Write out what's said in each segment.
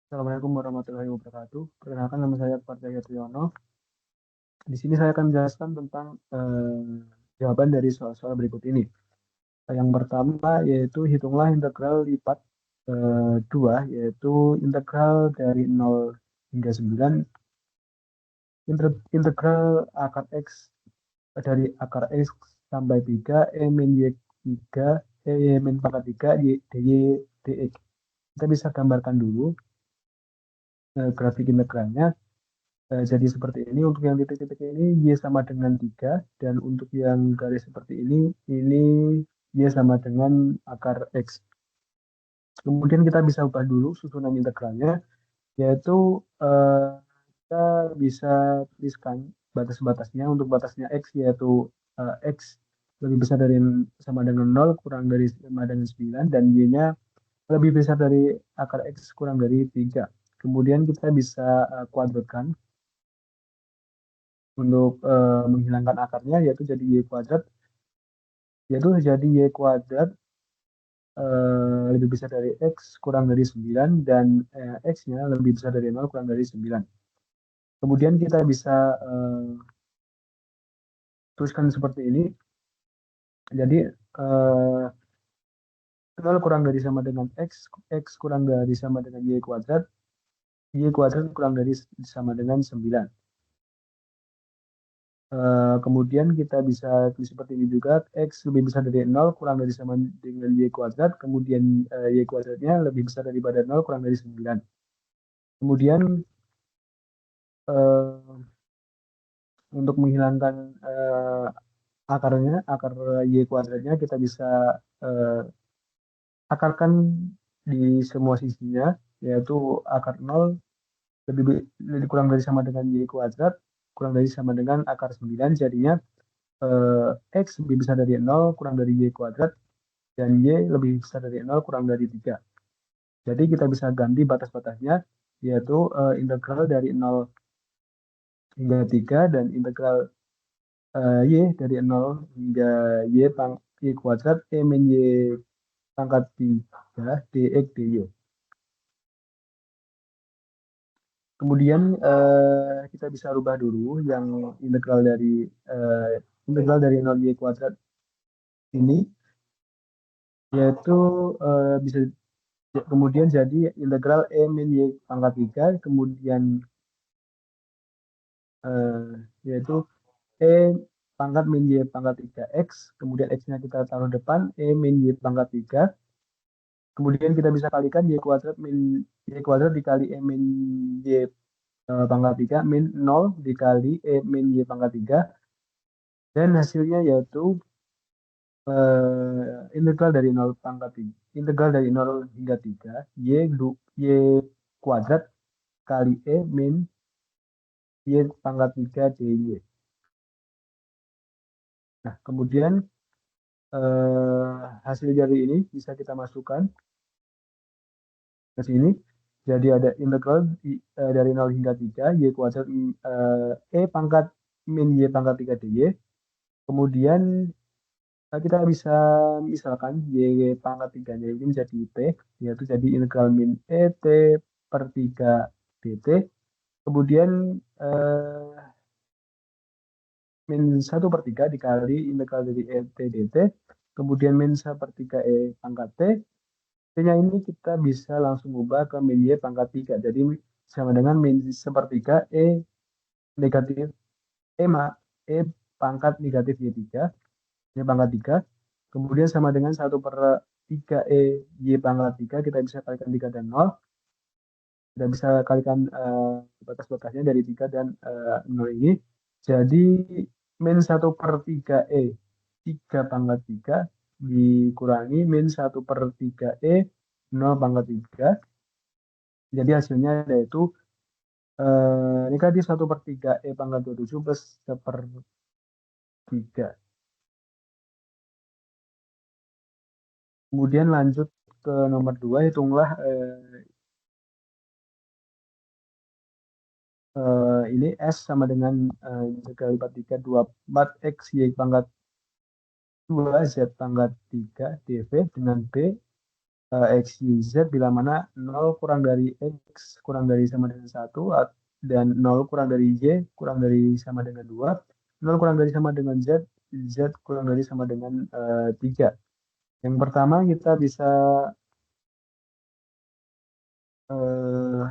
Assalamualaikum warahmatullahi wabarakatuh. Perkenalkan nama saya Parjaya Triyono. Di sini saya akan menjelaskan tentang jawaban dari soal-soal berikut ini. Yang pertama yaitu hitunglah integral lipat 2, yaitu integral dari 0 hingga 9, integral akar X dari akar X sampai 3, E min Y 3, Y min pangkat 3, dy, dx. Kita bisa gambarkan dulu grafik integralnya. Jadi seperti ini untuk yang titik-titik ini Y sama dengan 3, dan untuk yang garis seperti ini Y sama dengan akar X. Kemudian kita bisa ubah dulu susunan integralnya, yaitu kita bisa tuliskan batas-batasnya. Untuk batasnya X yaitu X lebih besar dari sama dengan 0 kurang dari sama dengan 9, dan Y-nya lebih besar dari akar X kurang dari 3. Kemudian kita bisa kuadratkan untuk menghilangkan akarnya, yaitu jadi Y kuadrat, lebih besar dari X kurang dari 9, dan X-nya lebih besar dari 0 kurang dari 9. Kemudian kita bisa tuliskan seperti ini. Jadi 0 kurang dari sama dengan X kurang dari sama dengan Y kuadrat kurang dari sama dengan 9. Kemudian kita bisa tulis seperti ini juga, X lebih besar dari 0 kurang dari sama dengan Y kuadrat, kemudian Y kuadratnya lebih besar daripada 0 kurang dari 9. Kemudian untuk menghilangkan akar Y kuadratnya, kita bisa akarkan di semua sisinya, yaitu akar 0 lebih kurang dari sama dengan Y kuadrat kurang dari sama dengan akar 9. Jadinya X lebih besar dari 0 kurang dari Y kuadrat, dan Y lebih besar dari 0 kurang dari 3. Jadi kita bisa ganti batas-batasnya, yaitu integral dari 0 hingga 3, dan integral Y dari 0 hingga Y kuadrat E min Y pangkat 3 dx dy. Kemudian kita bisa rubah dulu yang integral dari 0 Y kuadrat ini, yaitu bisa kemudian jadi integral E min Y pangkat 3, kemudian yaitu E pangkat min Y pangkat 3x, kemudian X-nya kita taruh depan, E min Y pangkat 3, kemudian kita bisa kalikan Y kuadrat dikali E min Y pangkat 3 min 0 dikali E min Y pangkat 3, dan hasilnya yaitu integral dari 0 pangkat 3, integral dari 0 hingga 3, Y kuadrat kali E min Y pangkat 3 dy. Nah, kemudian hasil dari ini bisa kita masukkan ke sini. Jadi ada integral dari 0 hingga 3, Y kuadrat E pangkat min Y pangkat 3 dy. Kemudian kita bisa misalkan Y pangkat 3-nya ini menjadi T, yaitu jadi integral min ET per 3 dt. Kemudian min 1/3 dikali integral dari ET dt. Kemudian min 1/3 E pangkat T. T-nya ini kita bisa langsung ubah ke min Y pangkat 3. Jadi sama dengan min 1/3 E negatif E pangkat negatif Y3, Y pangkat 3. Kemudian sama dengan 1/3 Y pangkat 3, kita bisa kalikan 3 dan 0. Kita bisa kalikan batas-batasnya dari 3 dan 0 ini. Jadi min 1/3 3 pangkat 3 dikurangi min 1/3 0 pangkat 3. Jadi hasilnya yaitu negatif 1/3 pangkat 27 plus 1/3. Kemudian lanjut ke nomor 2, hitunglah ini S sama dengan integral lipat 3 24 X Y pangkat 2 Z pangkat 3 dV dengan B. X, Y, Z bila mana 0 kurang dari X kurang dari sama dengan 1 dan 0 kurang dari Y kurang dari sama dengan 2, 0 kurang dari sama dengan Z, Z kurang dari sama dengan 3. Yang pertama kita bisa eh,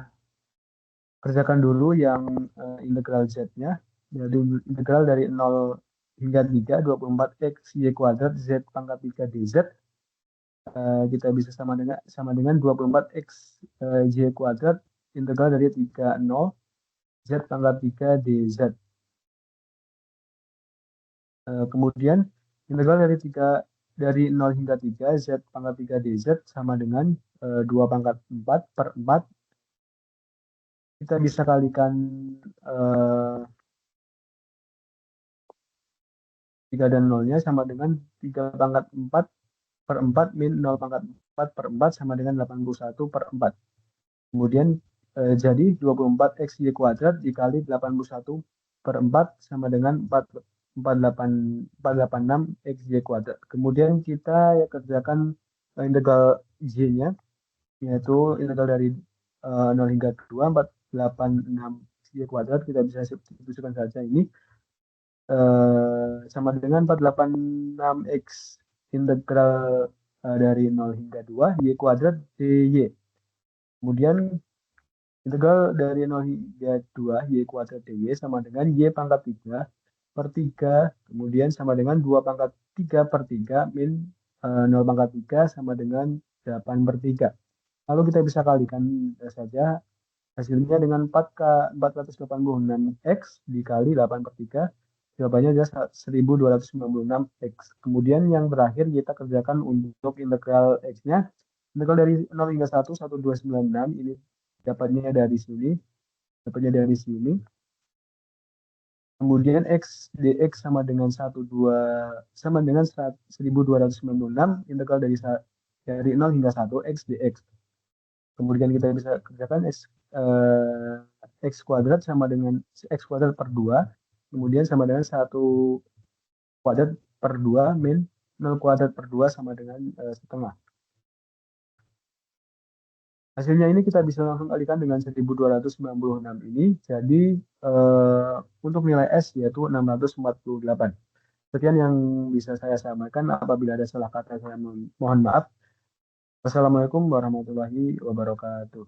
kerjakan dulu yang integral Z-nya, yaitu integral dari 0 hingga 3, 24 X Y kuadrat Z pangkat 3 dz. Kita bisa sama dengan 24 X Y kuadrat integral dari 3 0 Z pangkat 3 dz. Kemudian integral dari 0 hingga 3 Z pangkat 3 dz sama dengan 2 pangkat 4 per 4. Kita bisa kalikan 3 dan 0-nya sama dengan 3 pangkat 4 per 4 min 0 pangkat 4 per 4 sama dengan 81 per 4. Kemudian jadi 24 X Y kuadrat dikali 81 per 4 sama dengan 486 X Y kuadrat. Kemudian kita kerjakan integral Y-nya, yaitu integral dari 0 hingga 2, 486 X Y kuadrat. Kita bisa substitusikan saja ini. Sama dengan 486 X integral dari 0 hingga 2 Y kuadrat dy. Kemudian integral dari 0 hingga 2 Y kuadrat dy sama dengan Y pangkat 3 per 3. Kemudian sama dengan 2 pangkat 3 per 3 min 0 pangkat 3 sama dengan 8 per 3. Lalu kita bisa kalikan saja hasilnya dengan 4 486 X dikali 8 per 3. Jawabannya adalah 1296 X. Kemudian yang terakhir kita kerjakan untuk integral X-nya. Integral dari 0 hingga 1, 1296. Ini dapatnya dari sini. Dapatnya dari sini. Kemudian X dx sama dengan 1296. Integral dari 0 hingga 1 X dx. Kemudian kita bisa kerjakan X kuadrat sama dengan X kuadrat per 2. Kemudian sama dengan 1 kuadrat per 2 min 0 kuadrat per 2 sama dengan setengah. Hasilnya ini kita bisa langsung kalikan dengan 1296 ini. Jadi untuk nilai S yaitu 648. Sekian yang bisa saya sampaikan. Apabila ada salah kata saya mohon maaf. Wassalamualaikum warahmatullahi wabarakatuh.